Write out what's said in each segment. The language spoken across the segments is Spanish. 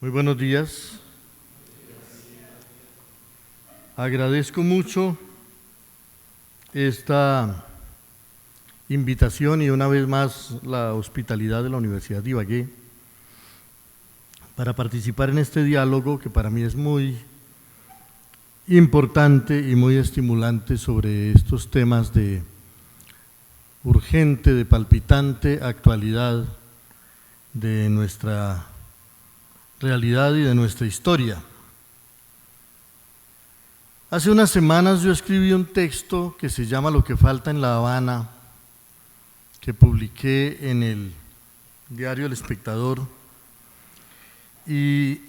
Muy buenos días. Agradezco mucho esta invitación y una vez más la hospitalidad de la Universidad de Ibagué para participar en este diálogo que para mí es muy importante y muy estimulante sobre estos temas de urgente, de palpitante actualidad de nuestra realidad y de nuestra historia. Hace unas semanas yo escribí un texto que se llama Lo que falta en La Habana, que publiqué en el diario El Espectador, y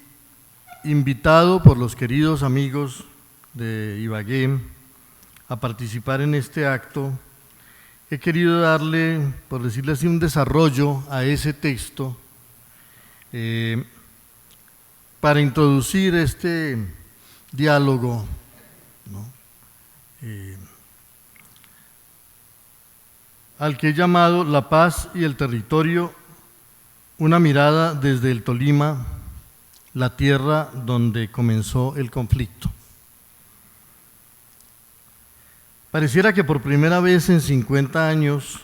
invitado por los queridos amigos de Ibagué a participar en este acto, he querido darle, por decirlo así, un desarrollo a ese texto para introducir este diálogo, ¿no? Al que he llamado La paz y el territorio, una mirada desde el Tolima, la tierra donde comenzó el conflicto. Pareciera que por primera vez en 50 años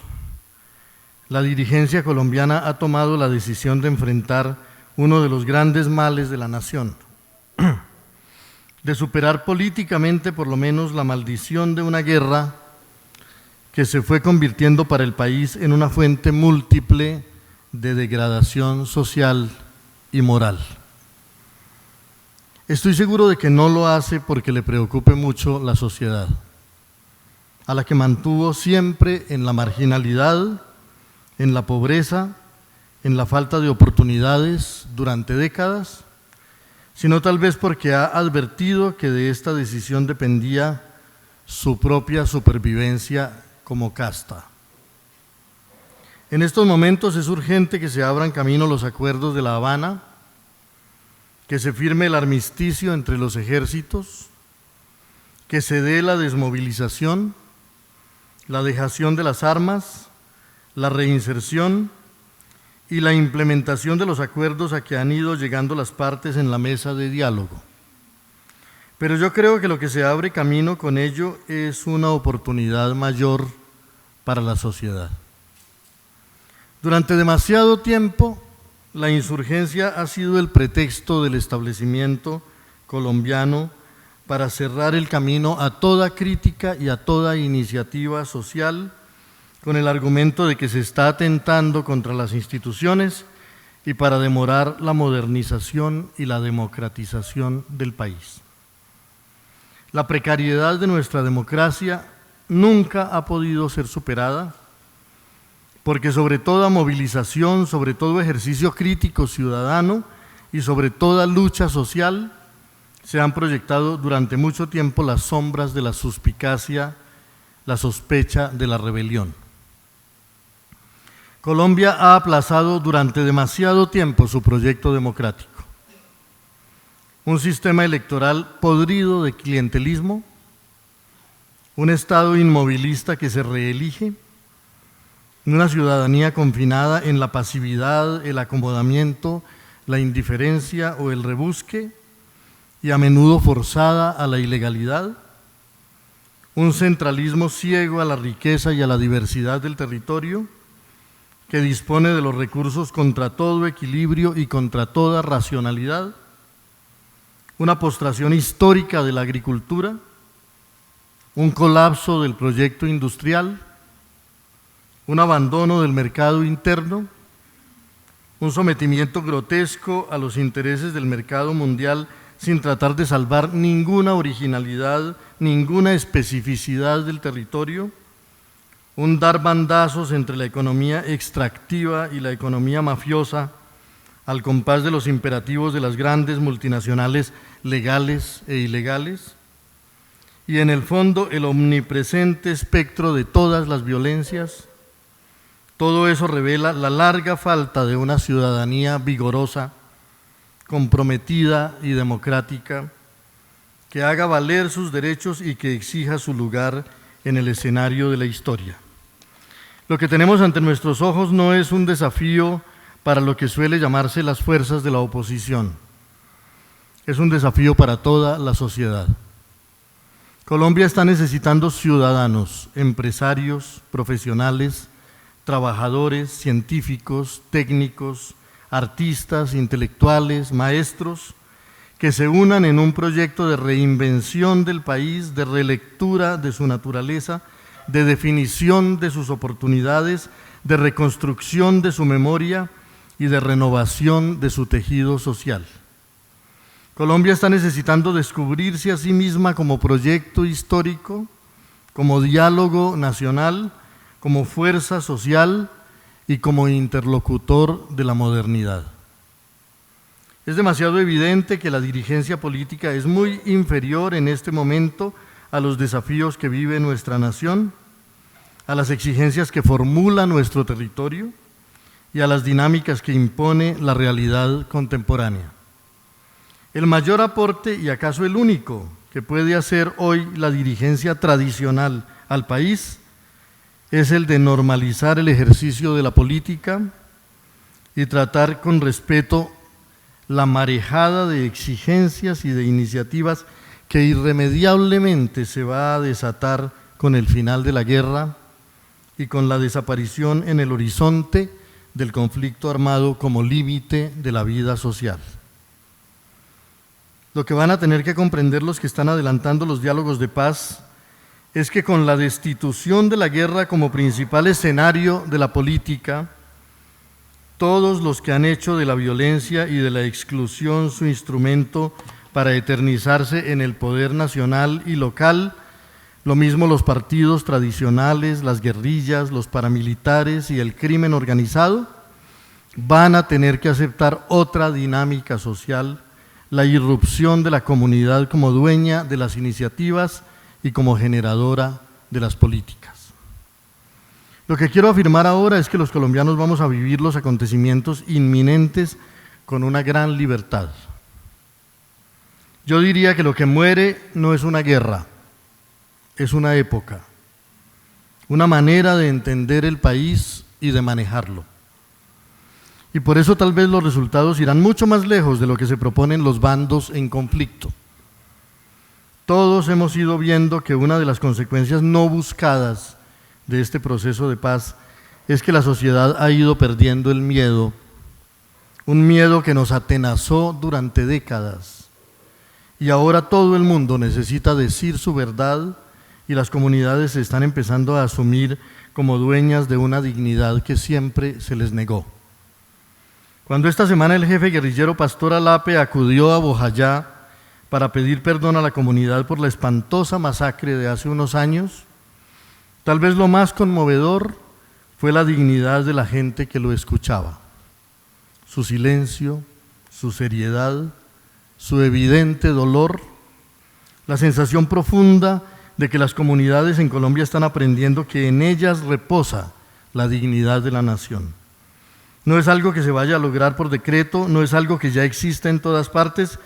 la dirigencia colombiana ha tomado la decisión de enfrentar uno de los grandes males de la nación, de superar políticamente por lo menos la maldición de una guerra que se fue convirtiendo para el país en una fuente múltiple de degradación social y moral. Estoy seguro de que no lo hace porque le preocupe mucho la sociedad, a la que mantuvo siempre en la marginalidad, en la pobreza, en la falta de oportunidades durante décadas, sino tal vez porque ha advertido que de esta decisión dependía su propia supervivencia como casta. En estos momentos es urgente que se abran camino los acuerdos de La Habana, que se firme el armisticio entre los ejércitos, que se dé la desmovilización, la dejación de las armas, la reinserción y la implementación de los acuerdos a que han ido llegando las partes en la mesa de diálogo. Pero yo creo que lo que se abre camino con ello es una oportunidad mayor para la sociedad. Durante demasiado tiempo, la insurgencia ha sido el pretexto del establecimiento colombiano para cerrar el camino a toda crítica y a toda iniciativa social, con el argumento de que se está atentando contra las instituciones y para demorar la modernización y la democratización del país. La precariedad de nuestra democracia nunca ha podido ser superada, porque sobre toda movilización, sobre todo ejercicio crítico ciudadano y sobre toda lucha social, se han proyectado durante mucho tiempo las sombras de la suspicacia, la sospecha de la rebelión. Colombia ha aplazado durante demasiado tiempo su proyecto democrático. Un sistema electoral podrido de clientelismo, un Estado inmovilista que se reelige, una ciudadanía confinada en la pasividad, el acomodamiento, la indiferencia o el rebusque, y a menudo forzada a la ilegalidad, un centralismo ciego a la riqueza y a la diversidad del territorio, que dispone de los recursos contra todo equilibrio y contra toda racionalidad, una postración histórica de la agricultura, un colapso del proyecto industrial, un abandono del mercado interno, un sometimiento grotesco a los intereses del mercado mundial sin tratar de salvar ninguna originalidad, ninguna especificidad del territorio, un dar bandazos entre la economía extractiva y la economía mafiosa al compás de los imperativos de las grandes multinacionales legales e ilegales, y en el fondo el omnipresente espectro de todas las violencias. Todo eso revela la larga falta de una ciudadanía vigorosa, comprometida y democrática, que haga valer sus derechos y que exija su lugar en el escenario de la historia. Lo que tenemos ante nuestros ojos no es un desafío para lo que suele llamarse las fuerzas de la oposición, es un desafío para toda la sociedad. Colombia está necesitando ciudadanos, empresarios, profesionales, trabajadores, científicos, técnicos, artistas, intelectuales, maestros, que se unan en un proyecto de reinvención del país, de relectura de su naturaleza, de definición de sus oportunidades, de reconstrucción de su memoria y de renovación de su tejido social. Colombia está necesitando descubrirse a sí misma como proyecto histórico, como diálogo nacional, como fuerza social y como interlocutor de la modernidad. Es demasiado evidente que la dirigencia política es muy inferior en este momento a los desafíos que vive nuestra nación, a las exigencias que formula nuestro territorio y a las dinámicas que impone la realidad contemporánea. El mayor aporte, y acaso el único, que puede hacer hoy la dirigencia tradicional al país es el de normalizar el ejercicio de la política y tratar con respeto la marejada de exigencias y de iniciativas que irremediablemente se va a desatar con el final de la guerra y con la desaparición en el horizonte del conflicto armado como límite de la vida social. Lo que van a tener que comprender los que están adelantando los diálogos de paz es que con la destitución de la guerra como principal escenario de la política, todos los que han hecho de la violencia y de la exclusión su instrumento para eternizarse en el poder nacional y local, lo mismo los partidos tradicionales, las guerrillas, los paramilitares y el crimen organizado, van a tener que aceptar otra dinámica social, la irrupción de la comunidad como dueña de las iniciativas y como generadora de las políticas. Lo que quiero afirmar ahora es que los colombianos vamos a vivir los acontecimientos inminentes con una gran libertad. Yo diría que lo que muere no es una guerra, es una época, una manera de entender el país y de manejarlo. Y por eso tal vez los resultados irán mucho más lejos de lo que se proponen los bandos en conflicto. Todos hemos ido viendo que una de las consecuencias no buscadas de este proceso de paz es que la sociedad ha ido perdiendo el miedo, un miedo que nos atenazó durante décadas. Y ahora todo el mundo necesita decir su verdad y las comunidades se están empezando a asumir como dueñas de una dignidad que siempre se les negó. Cuando esta semana el jefe guerrillero Pastor Alape acudió a Bojayá para pedir perdón a la comunidad por la espantosa masacre de hace unos años, tal vez lo más conmovedor fue la dignidad de la gente que lo escuchaba, su silencio, su seriedad, su evidente dolor, la sensación profunda de que las comunidades en Colombia están aprendiendo que en ellas reposa la dignidad de la nación. No es algo que se vaya a lograr por decreto, no es algo que ya exista en todas partes,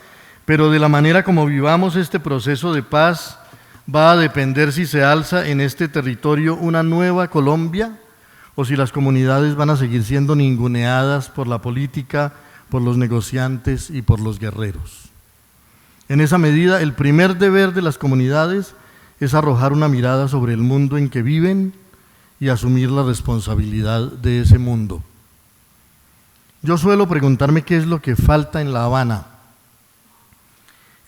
pero de la manera como vivamos este proceso de paz va a depender si se alza en este territorio una nueva Colombia o si las comunidades van a seguir siendo ninguneadas por la política, por los negociantes y por los guerreros. En esa medida, el primer deber de las comunidades es arrojar una mirada sobre el mundo en que viven y asumir la responsabilidad de ese mundo. Yo suelo preguntarme qué es lo que falta en La Habana,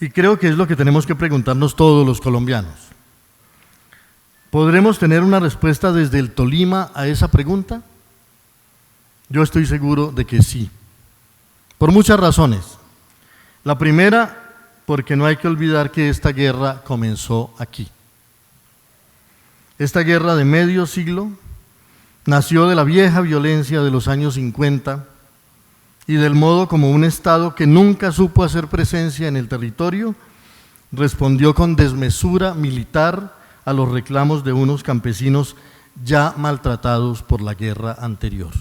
y creo que es lo que tenemos que preguntarnos todos los colombianos. ¿Podremos tener una respuesta desde el Tolima a esa pregunta? Yo estoy seguro de que sí, por muchas razones. La primera, porque no hay que olvidar que esta guerra comenzó aquí. Esta guerra de medio siglo nació de la vieja violencia de los años 50 y del modo como un Estado que nunca supo hacer presencia en el territorio respondió con desmesura militar a los reclamos de unos campesinos ya maltratados por la guerra anterior.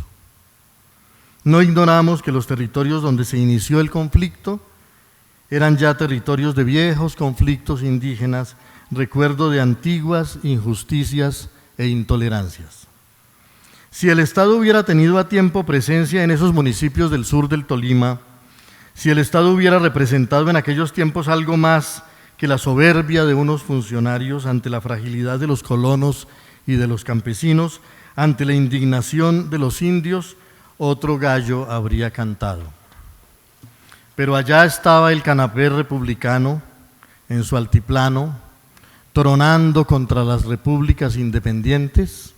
No ignoramos que los territorios donde se inició el conflicto eran ya territorios de viejos conflictos indígenas, recuerdo de antiguas injusticias e intolerancias. Si el Estado hubiera tenido a tiempo presencia en esos municipios del sur del Tolima, Si el Estado hubiera representado en aquellos tiempos algo más que la soberbia de unos funcionarios ante la fragilidad de los colonos y de los campesinos, ante la indignación de los indios, otro gallo habría cantado. Pero allá estaba el canapé republicano en su altiplano, tronando contra las repúblicas independientes,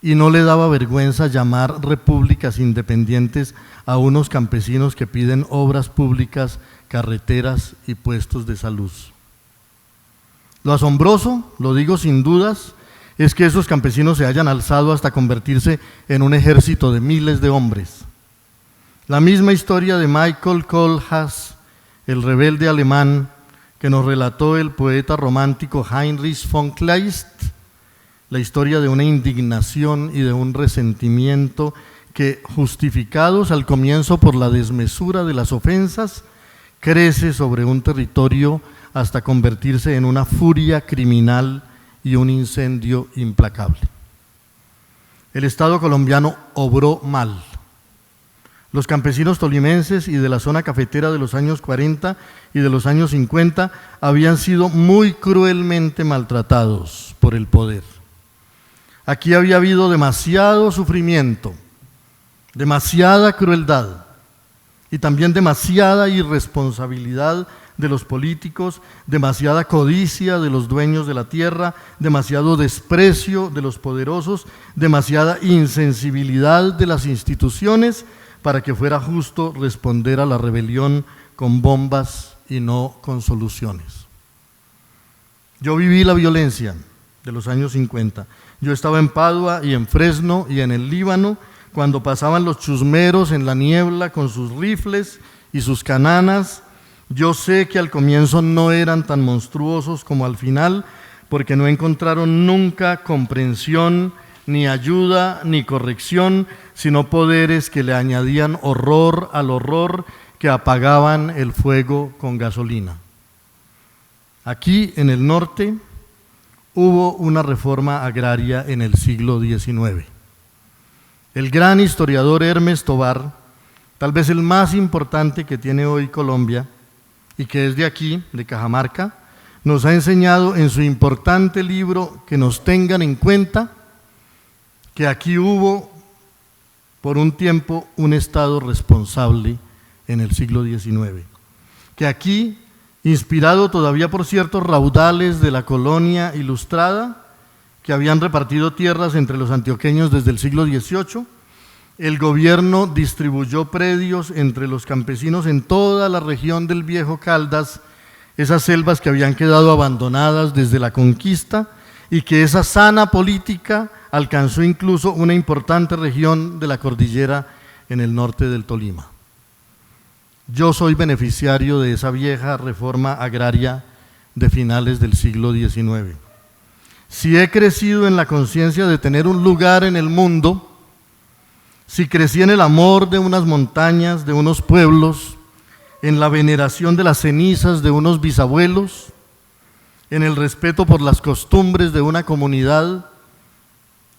y no le daba vergüenza llamar repúblicas independientes a unos campesinos que piden obras públicas, carreteras y puestos de salud. Lo asombroso, lo digo sin dudas, es que esos campesinos se hayan alzado hasta convertirse en un ejército de miles de hombres. La misma historia de Michael Kohlhaas, el rebelde alemán, que nos relató el poeta romántico Heinrich von Kleist, la historia de una indignación y de un resentimiento que, justificados al comienzo por la desmesura de las ofensas, crece sobre un territorio hasta convertirse en una furia criminal y un incendio implacable. El Estado colombiano obró mal. Los campesinos tolimenses y de la zona cafetera de los años 40 y de los años 50 habían sido muy cruelmente maltratados por el poder. Aquí había habido demasiado sufrimiento, demasiada crueldad y también demasiada irresponsabilidad de los políticos, demasiada codicia de los dueños de la tierra, demasiado desprecio de los poderosos, demasiada insensibilidad de las instituciones para que fuera justo responder a la rebelión con bombas y no con soluciones. Yo viví la violencia de los años 50. Yo estaba en Padua y en Fresno y en el Líbano cuando pasaban los chusmeros en la niebla con sus rifles y sus cananas. Yo sé que al comienzo no eran tan monstruosos como al final, porque no encontraron nunca comprensión, ni ayuda, ni corrección, sino poderes que le añadían horror al horror, que apagaban el fuego con gasolina. Aquí, en el norte, hubo una reforma agraria en el siglo XIX. El gran historiador Hermes Tobar, tal vez el más importante que tiene hoy Colombia, y que es de aquí, de Cajamarca, nos ha enseñado en su importante libro que nos tengan en cuenta que aquí hubo por un tiempo un Estado responsable en el siglo XIX, que aquí, inspirado todavía por ciertos raudales de la colonia ilustrada, que habían repartido tierras entre los antioqueños desde el siglo XVIII, el gobierno distribuyó predios entre los campesinos en toda la región del Viejo Caldas, esas selvas que habían quedado abandonadas desde la conquista, y que esa sana política alcanzó incluso una importante región de la cordillera en el norte del Tolima. Yo soy beneficiario de esa vieja reforma agraria de finales del siglo XIX. Si he crecido en la conciencia de tener un lugar en el mundo, si crecí en el amor de unas montañas, de unos pueblos, en la veneración de las cenizas de unos bisabuelos, en el respeto por las costumbres de una comunidad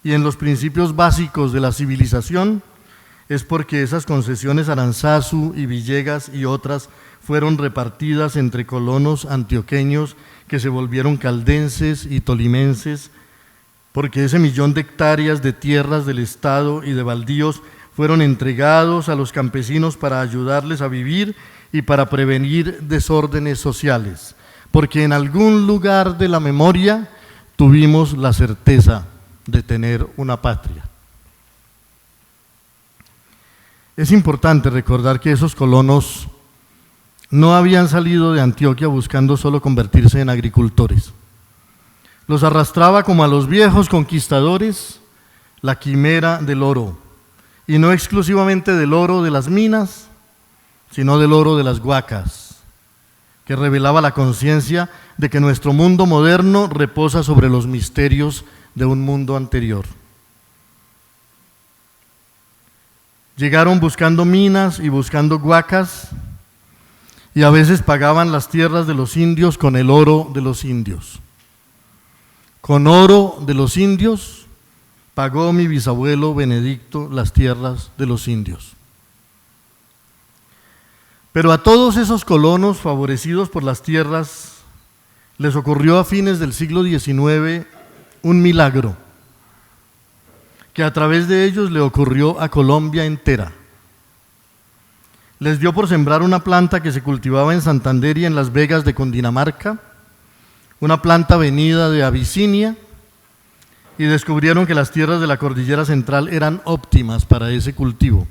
y en los principios básicos de la civilización, es porque esas concesiones Aranzazu y Villegas y otras fueron repartidas entre colonos antioqueños que se volvieron caldenses y tolimenses, porque ese 1.000.000 de hectáreas de tierras del Estado y de baldíos fueron entregados a los campesinos para ayudarles a vivir y para prevenir desórdenes sociales, porque en algún lugar de la memoria tuvimos la certeza de tener una patria. Es importante recordar que esos colonos no habían salido de Antioquia buscando solo convertirse en agricultores. Los arrastraba como a los viejos conquistadores la quimera del oro, y no exclusivamente del oro de las minas, sino del oro de las huacas, que revelaba la conciencia de que nuestro mundo moderno reposa sobre los misterios de un mundo anterior. Llegaron buscando minas y buscando huacas, y a veces pagaban las tierras de los indios con el oro de los indios. Con oro de los indios pagó mi bisabuelo Benedicto las tierras de los indios. Pero a todos esos colonos favorecidos por las tierras les ocurrió a fines del siglo XIX un milagro, que a través de ellos le ocurrió a Colombia entera. Les dio por sembrar una planta que se cultivaba en Santander y en Las Vegas de Cundinamarca, una planta venida de Abisinia, y descubrieron que las tierras de la cordillera central eran óptimas para ese cultivo.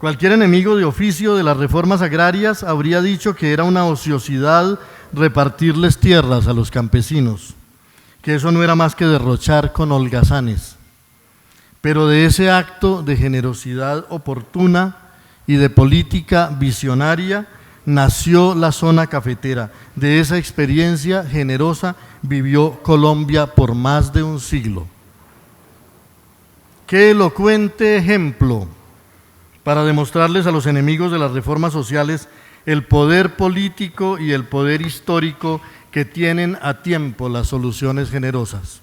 Cualquier enemigo de oficio de las reformas agrarias habría dicho que era una ociosidad repartirles tierras a los campesinos, que eso no era más que derrochar con holgazanes. Pero de ese acto de generosidad oportuna y de política visionaria nació la zona cafetera. De esa experiencia generosa vivió Colombia por más de un siglo. Qué elocuente ejemplo para demostrarles a los enemigos de las reformas sociales el poder político y el poder histórico que tienen a tiempo las soluciones generosas.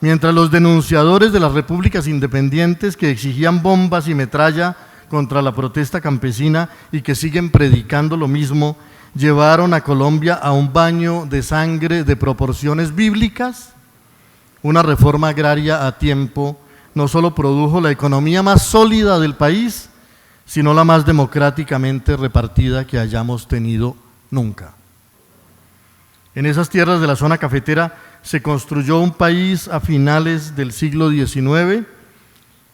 Mientras los denunciadores de las repúblicas independientes que exigían bombas y metralla contra la protesta campesina y que siguen predicando lo mismo, llevaron a Colombia a un baño de sangre de proporciones bíblicas, una reforma agraria a tiempo no solo produjo la economía más sólida del país, sino la más democráticamente repartida que hayamos tenido nunca. En esas tierras de la zona cafetera se construyó un país a finales del siglo XIX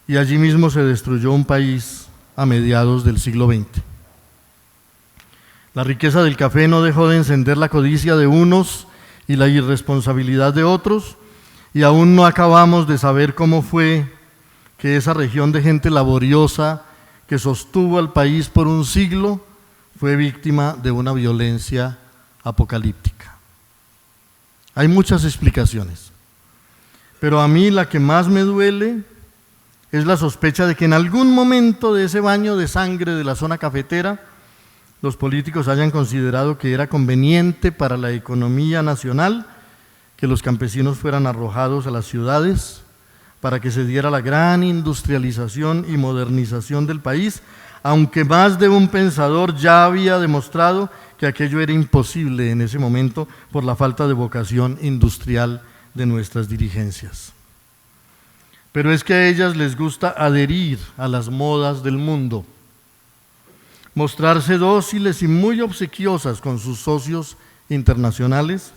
y allí mismo se destruyó un país a mediados del siglo XX. La riqueza del café no dejó de encender la codicia de unos y la irresponsabilidad de otros, y aún no acabamos de saber cómo fue que esa región de gente laboriosa que sostuvo al país por un siglo fue víctima de una violencia apocalíptica. Hay muchas explicaciones, pero a mí la que más me duele es la sospecha de que en algún momento de ese baño de sangre de la zona cafetera los políticos hayan considerado que era conveniente para la economía nacional que los campesinos fueran arrojados a las ciudades para que se diera la gran industrialización y modernización del país, aunque más de un pensador ya había demostrado que aquello era imposible en ese momento por la falta de vocación industrial de nuestras dirigencias. Pero es que a ellas les gusta adherir a las modas del mundo, mostrarse dóciles y muy obsequiosas con sus socios internacionales,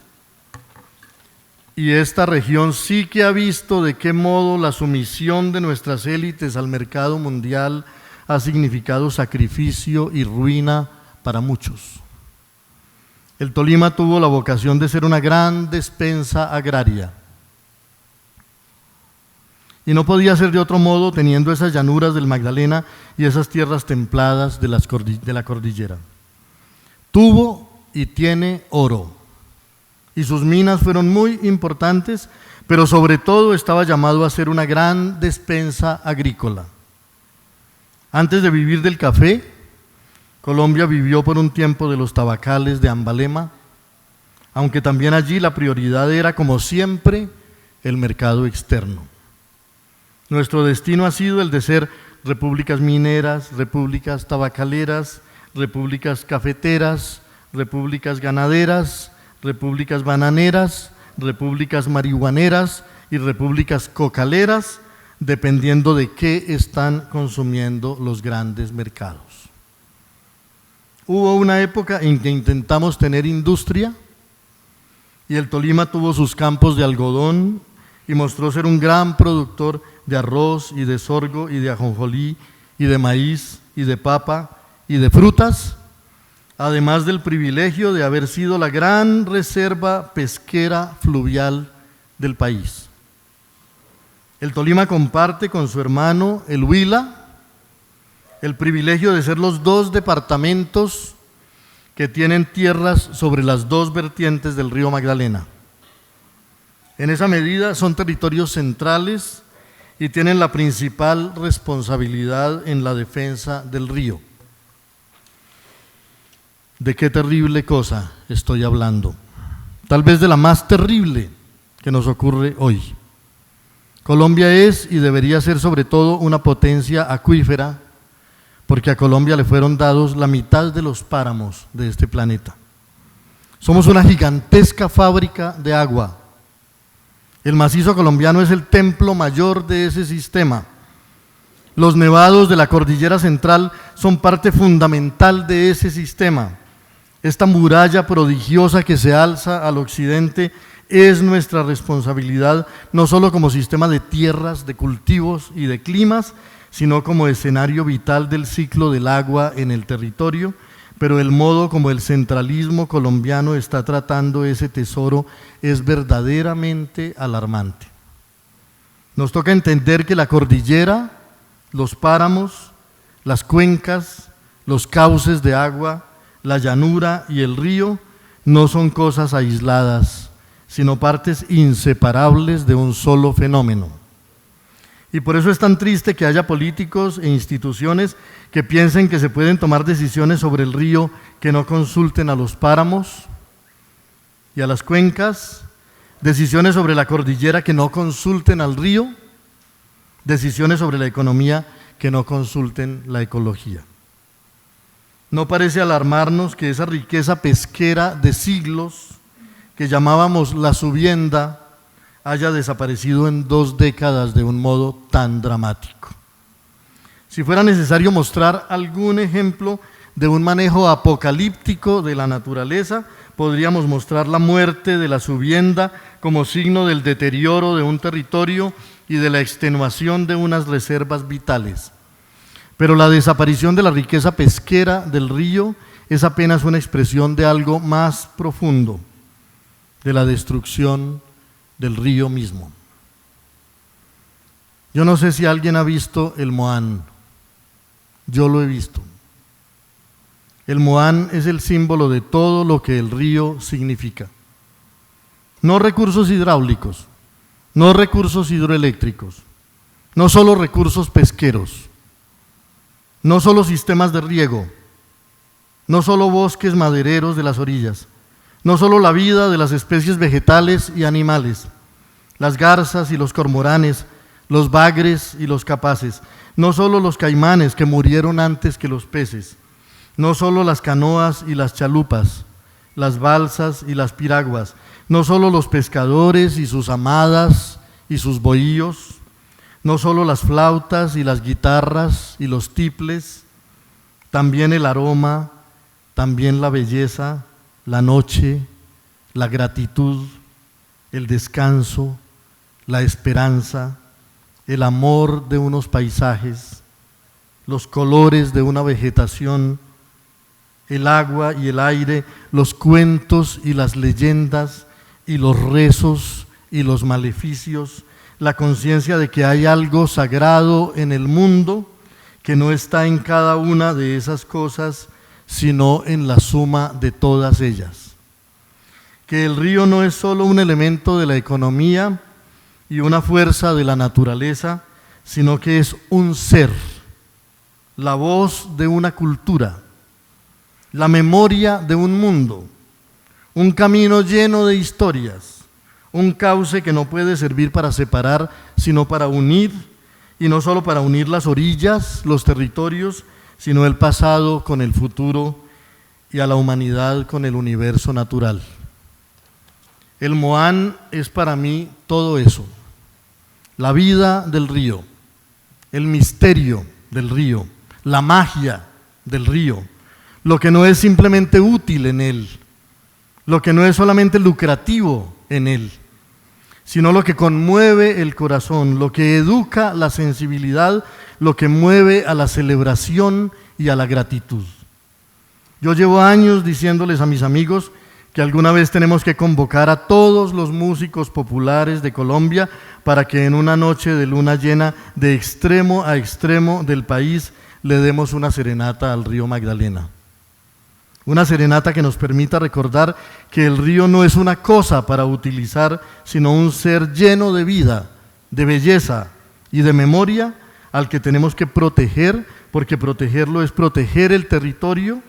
y esta región sí que ha visto de qué modo la sumisión de nuestras élites al mercado mundial ha significado sacrificio y ruina para muchos. El Tolima tuvo la vocación de ser una gran despensa agraria, y no podía ser de otro modo teniendo esas llanuras del Magdalena y esas tierras templadas de la cordillera. Tuvo y tiene oro, y sus minas fueron muy importantes, pero sobre todo estaba llamado a ser una gran despensa agrícola. Antes de vivir del café, Colombia vivió por un tiempo de los tabacales de Ambalema, aunque también allí la prioridad era, como siempre, el mercado externo. Nuestro destino ha sido el de ser repúblicas mineras, repúblicas tabacaleras, repúblicas cafeteras, repúblicas ganaderas, repúblicas bananeras, repúblicas marihuaneras y repúblicas cocaleras, dependiendo de qué están consumiendo los grandes mercados. Hubo una época en que intentamos tener industria y el Tolima tuvo sus campos de algodón y mostró ser un gran productor de arroz y de sorgo y de ajonjolí y de maíz y de papa y de frutas, además del privilegio de haber sido la gran reserva pesquera fluvial del país. El Tolima comparte con su hermano el Huila el privilegio de ser los dos departamentos que tienen tierras sobre las dos vertientes del río Magdalena. En esa medida son territorios centrales y tienen la principal responsabilidad en la defensa del río. ¿De qué terrible cosa estoy hablando? Tal vez de la más terrible que nos ocurre hoy. Colombia es y debería ser sobre todo una potencia acuífera, porque a Colombia le fueron dados la mitad de los páramos de este planeta. Somos una gigantesca fábrica de agua. El macizo colombiano es el templo mayor de ese sistema. Los nevados de la cordillera central son parte fundamental de ese sistema. Esta muralla prodigiosa que se alza al occidente es nuestra responsabilidad, no solo como sistema de tierras, de cultivos y de climas, sino como escenario vital del ciclo del agua en el territorio, pero el modo como el centralismo colombiano está tratando ese tesoro es verdaderamente alarmante. Nos toca entender que la cordillera, los páramos, las cuencas, los cauces de agua, la llanura y el río no son cosas aisladas, sino partes inseparables de un solo fenómeno. Y por eso es tan triste que haya políticos e instituciones que piensen que se pueden tomar decisiones sobre el río que no consulten a los páramos y a las cuencas, decisiones sobre la cordillera que no consulten al río, decisiones sobre la economía que no consulten la ecología. No parece alarmarnos que esa riqueza pesquera de siglos que llamábamos la subienda haya desaparecido en 2 décadas de un modo tan dramático. Si fuera necesario mostrar algún ejemplo de un manejo apocalíptico de la naturaleza, podríamos mostrar la muerte de la subienda como signo del deterioro de un territorio y de la extenuación de unas reservas vitales. Pero la desaparición de la riqueza pesquera del río es apenas una expresión de algo más profundo, de la destrucción del río mismo. Yo no sé si alguien ha visto el Moán. Yo lo he visto. El Moán es el símbolo de todo lo que el río significa. No recursos hidráulicos, no recursos hidroeléctricos, no solo recursos pesqueros, no solo sistemas de riego, no solo bosques madereros de las orillas, no solo la vida de las especies vegetales y animales, las garzas y los cormoranes, los bagres y los capaces, no solo los caimanes que murieron antes que los peces, no solo las canoas y las chalupas, las balsas y las piraguas, no solo los pescadores y sus amadas y sus bohíos, no solo las flautas y las guitarras y los tiples, también el aroma, también la belleza, la noche, la gratitud, el descanso, la esperanza, el amor de unos paisajes, los colores de una vegetación, el agua y el aire, los cuentos y las leyendas y los rezos y los maleficios, la conciencia de que hay algo sagrado en el mundo que no está en cada una de esas cosas, sino en la suma de todas ellas. Que el río no es solo un elemento de la economía y una fuerza de la naturaleza, sino que es un ser, la voz de una cultura, la memoria de un mundo, un camino lleno de historias, un cauce que no puede servir para separar, sino para unir, y no solo para unir las orillas, los territorios, sino el pasado con el futuro y a la humanidad con el universo natural. El Moán es para mí todo eso, la vida del río, el misterio del río, la magia del río, lo que no es simplemente útil en él, lo que no es solamente lucrativo en él, sino lo que conmueve el corazón, lo que educa la sensibilidad, lo que mueve a la celebración y a la gratitud. Yo llevo años diciéndoles a mis amigos que alguna vez tenemos que convocar a todos los músicos populares de Colombia para que en una noche de luna llena, de extremo a extremo del país, le demos una serenata al río Magdalena. Una serenata que nos permita recordar que el río no es una cosa para utilizar, sino un ser lleno de vida, de belleza y de memoria al que tenemos que proteger, porque protegerlo es proteger el territorio,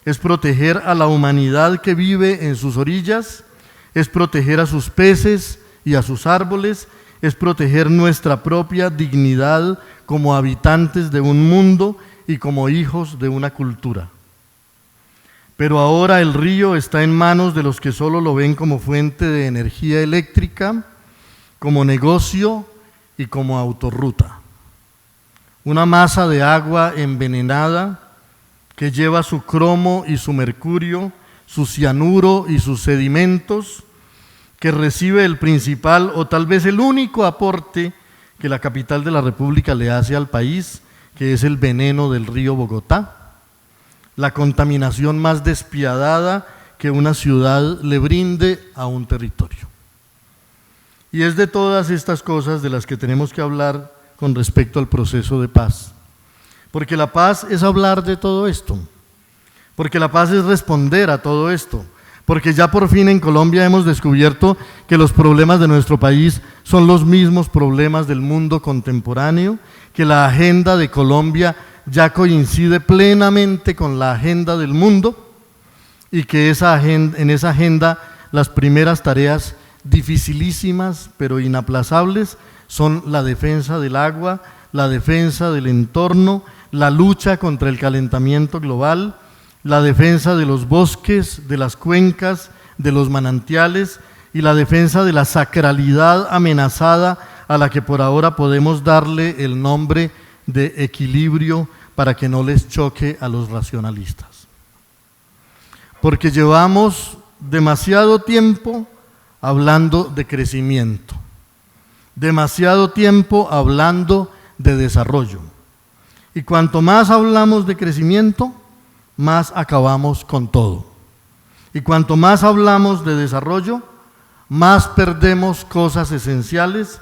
es proteger a la humanidad que vive en sus orillas, es proteger a sus peces y a sus árboles, es proteger nuestra propia dignidad como habitantes de un mundo y como hijos de una cultura. Pero ahora el río está en manos de los que solo lo ven como fuente de energía eléctrica, como negocio y como autorruta. Una masa de agua envenenada que lleva su cromo y su mercurio, su cianuro y sus sedimentos, que recibe el principal o tal vez el único aporte que la capital de la República le hace al país, que es el veneno del río Bogotá, la contaminación más despiadada que una ciudad le brinde a un territorio. Y es de todas estas cosas de las que tenemos que hablar con respecto al proceso de paz. Porque la paz es hablar de todo esto, porque la paz es responder a todo esto, porque ya por fin en Colombia hemos descubierto que los problemas de nuestro país son los mismos problemas del mundo contemporáneo, que la agenda de Colombia ya coincide plenamente con la agenda del mundo y que en esa agenda las primeras tareas dificilísimas pero inaplazables son la defensa del agua, la defensa del entorno, la lucha contra el calentamiento global, la defensa de los bosques, de las cuencas, de los manantiales y la defensa de la sacralidad amenazada a la que por ahora podemos darle el nombre de equilibrio para que no les choque a los racionalistas. Porque llevamos demasiado tiempo hablando de crecimiento, demasiado tiempo hablando de desarrollo. Y cuanto más hablamos de crecimiento, más acabamos con todo. Y cuanto más hablamos de desarrollo, más perdemos cosas esenciales,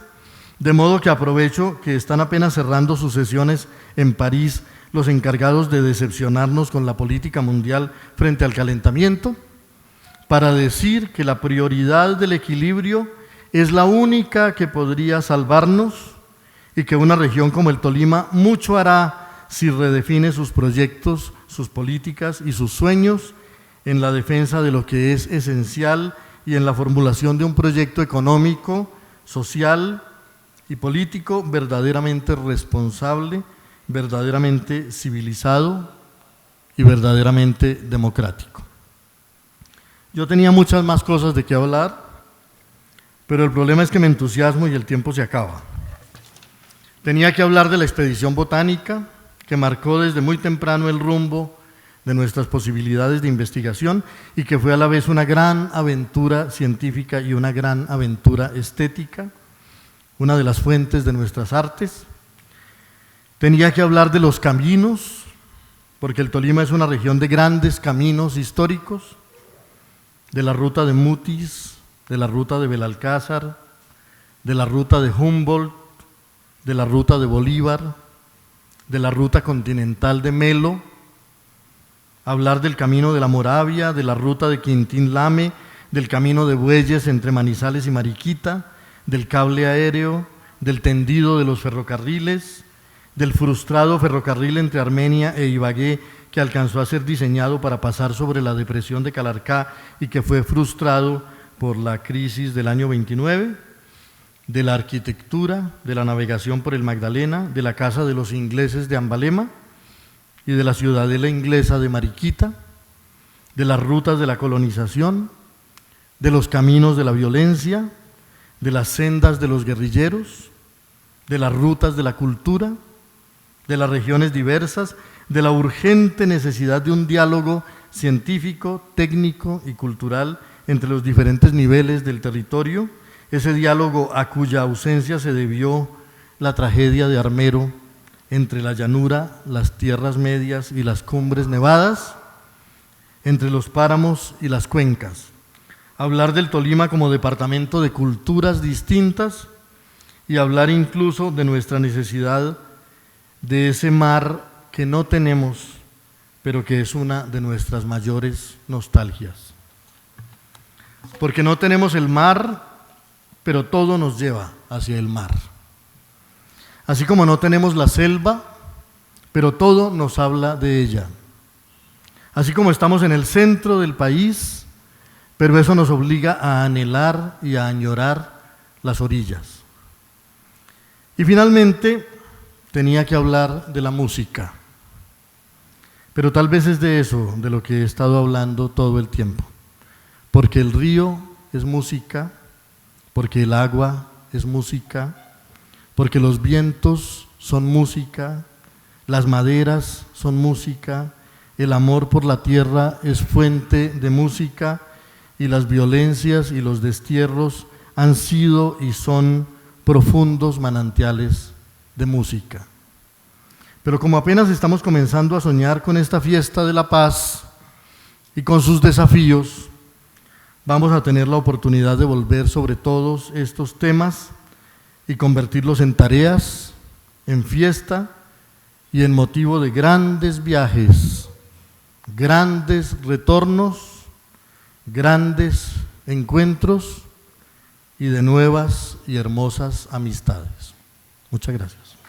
de modo que aprovecho que están apenas cerrando sus sesiones en París los encargados de decepcionarnos con la política mundial frente al calentamiento, para decir que la prioridad del equilibrio es la única que podría salvarnos y que una región como el Tolima mucho hará si redefine sus proyectos, sus políticas y sus sueños en la defensa de lo que es esencial y en la formulación de un proyecto económico, social y político verdaderamente responsable, verdaderamente civilizado y verdaderamente democrático. Yo tenía muchas más cosas de qué hablar, pero el problema es que me entusiasmo y el tiempo se acaba. Tenía que hablar de la expedición botánica, que marcó desde muy temprano el rumbo de nuestras posibilidades de investigación y que fue a la vez una gran aventura científica y una gran aventura estética, una de las fuentes de nuestras artes. Tenía que hablar de los caminos, porque el Tolima es una región de grandes caminos históricos, de la ruta de Mutis, de la ruta de Belalcázar, de la ruta de Humboldt, de la ruta de Bolívar, de la ruta continental de Melo, hablar del camino de la Moravia, de la ruta de Quintín Lame, del camino de bueyes entre Manizales y Mariquita, del cable aéreo, del tendido de los ferrocarriles, del frustrado ferrocarril entre Armenia e Ibagué que alcanzó a ser diseñado para pasar sobre la depresión de Calarcá y que fue frustrado por la crisis del año 29, de la arquitectura, de la navegación por el Magdalena, de la casa de los ingleses de Ambalema y de la ciudadela inglesa de Mariquita, de las rutas de la colonización, de los caminos de la violencia, de las sendas de los guerrilleros, de las rutas de la cultura, de las regiones diversas, de la urgente necesidad de un diálogo científico, técnico y cultural entre los diferentes niveles del territorio, ese diálogo a cuya ausencia se debió la tragedia de Armero entre la llanura, las tierras medias y las cumbres nevadas, entre los páramos y las cuencas. Hablar del Tolima como departamento de culturas distintas y hablar incluso de nuestra necesidad de ese mar que no tenemos, pero que es una de nuestras mayores nostalgias. Porque no tenemos el mar, pero todo nos lleva hacia el mar. Así como no tenemos la selva, pero todo nos habla de ella. Así como estamos en el centro del país, pero eso nos obliga a anhelar y a añorar las orillas. Y finalmente tenía que hablar de la música. Pero tal vez es de eso, de lo que he estado hablando todo el tiempo. Porque el río es música, porque el agua es música, porque los vientos son música, las maderas son música, el amor por la tierra es fuente de música y las violencias y los destierros han sido y son profundos manantiales de música. Pero como apenas estamos comenzando a soñar con esta fiesta de la paz y con sus desafíos, vamos a tener la oportunidad de volver sobre todos estos temas y convertirlos en tareas, en fiesta y en motivo de grandes viajes, grandes retornos, grandes encuentros y de nuevas y hermosas amistades. Muchas gracias.